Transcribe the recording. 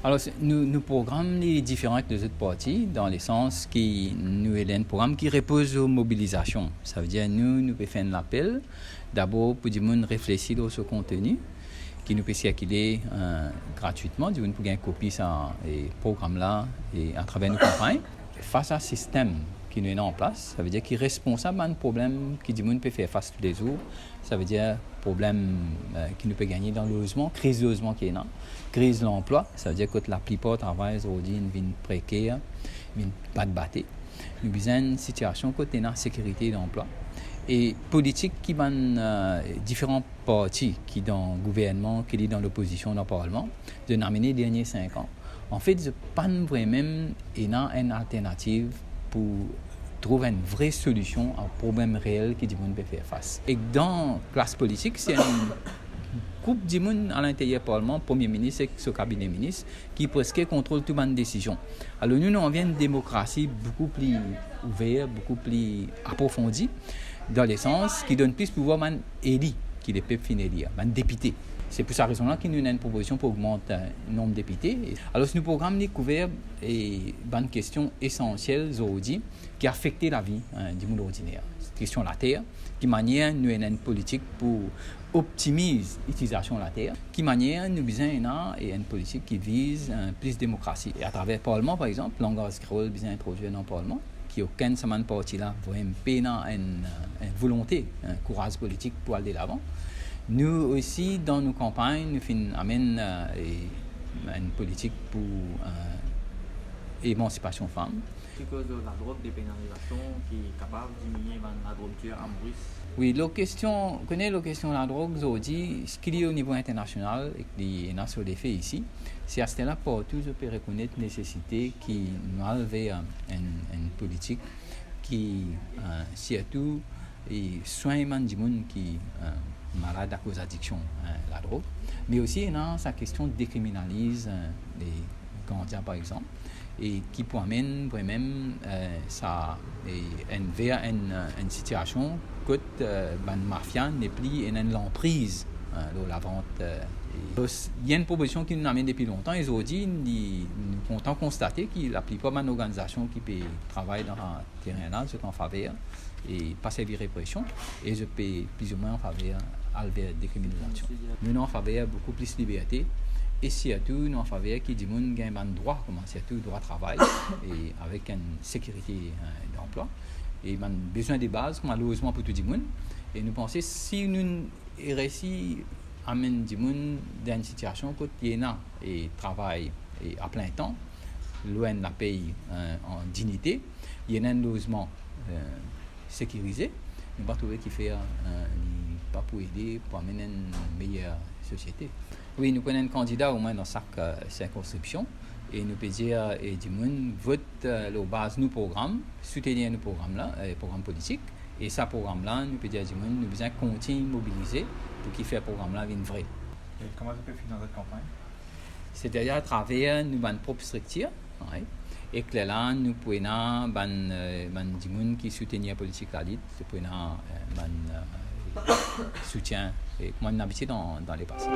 Alors, nous programmons les différentes de cette partie dans le sens qui nous est un programme qui repose aux mobilisations. Ça veut dire nous pouvons faire un appel d'abord pour du monde réfléchir sur ce contenu qui nous peut circuler gratuitement, du monde pour gagner une copie ça et programme là et à travers nos campagnes face à un système qui nous est en place. Ça veut dire qu'il est responsable d'un problème qui du monde peut faire face tous les jours. Ça veut dire problème qui nous peut gagner dans le logement, crise du logement qui est là, crise de l'emploi. Ça veut dire que la plupart travaillent aujourd'hui une vie précaire, une pas de bâté. Nous avons une situation côté la sécurité de l'emploi et politique qui van différents partis qui dans le gouvernement, qui est dans l'opposition dans le Parlement, de amener les derniers 5 ans. En fait, je pas vraiment une alternative pour trouver une vraie solution à un problème réel que le monde peut faire face. Et dans la classe politique, c'est un groupe de monde à l'intérieur du Parlement, Premier ministre et ce cabinet ministre, qui presque contrôle toute une décision. Alors nous, on vient d'une démocratie beaucoup plus ouverte, beaucoup plus approfondie, dans le sens qui donne plus de pouvoir à élus, qui les peuvent finir, à député. C'est pour cette raison-là qu'il nous a une proposition pour augmenter le nombre de députés. Alors, ce programme est couvert et une question essentielle aujourd'hui qui a affecté la vie du monde ordinaire. Cette question de la terre, qui manière nous avons une politique pour optimiser l'utilisation de la terre, qui manière nous avons une politique qui vise plus de démocratie. Et à travers le Parlement, par exemple, langage créole bien introduit dans le Parlement, qui aucune semaine partie là vraiment une volonté, un courage politique pour aller de l'avant. Nous aussi, dans nos campagnes, nous amènons une politique pour émancipation femmes. C'est cause de la drogue, des pénalisations qui est capable de diminuer la drogue à Maurice. Oui, la question de la drogue aujourd'hui, ce qu'il y a au niveau international et qui est sur les faits ici, c'est à ce là partout je peux reconnaître la nécessité qui nous a levé une politique qui surtout soigne du monde qui malade à cause d'addiction à la drogue, mais aussi sa question de décriminalise les Gandiens par exemple, et qui peut amener vraiment vers une situation que la mafia n'est plus une emprise de la vente. Il y a une proposition qui nous amène depuis longtemps et aujourd'hui, nous comptons constater que la plupart des organisations qui travaillent dans ce terrain-là sont en faveur et pas servir répression et je peux plus ou moins en faveur à la décriminalisation. Nous sommes en faveur de beaucoup plus de liberté et surtout nous en faveur que les gens gagnent un droit, comme surtout le droit de travail et avec une sécurité d'emploi et un besoin de base malheureusement pour tout le monde. Et nous pensons si nous réussissons à amener les gens dans une situation où il y a et travail à plein temps, loin de la paye en dignité, il y a un logement sécurisé, nous ne trouver qui fait pas pour aider pour amener une meilleure société. Oui, nous prenons un candidat au moins dans chaque circonscription et nous pouvons dire et du monde vote la base de nos programmes, soutenir nos programmes là, programmes politiques et ce programme là nous pouvons dire du monde nous besoin continuer de mobiliser pour qu'il fait le programme là une vraie. Et comment ça peut financer cette campagne? C'est-à-dire à travers nos propres structures. Ouais. Et que là, nous pouvons des gens qui soutiennent la politique là, nous pouvons soutien et comme on a habitué dans les passés.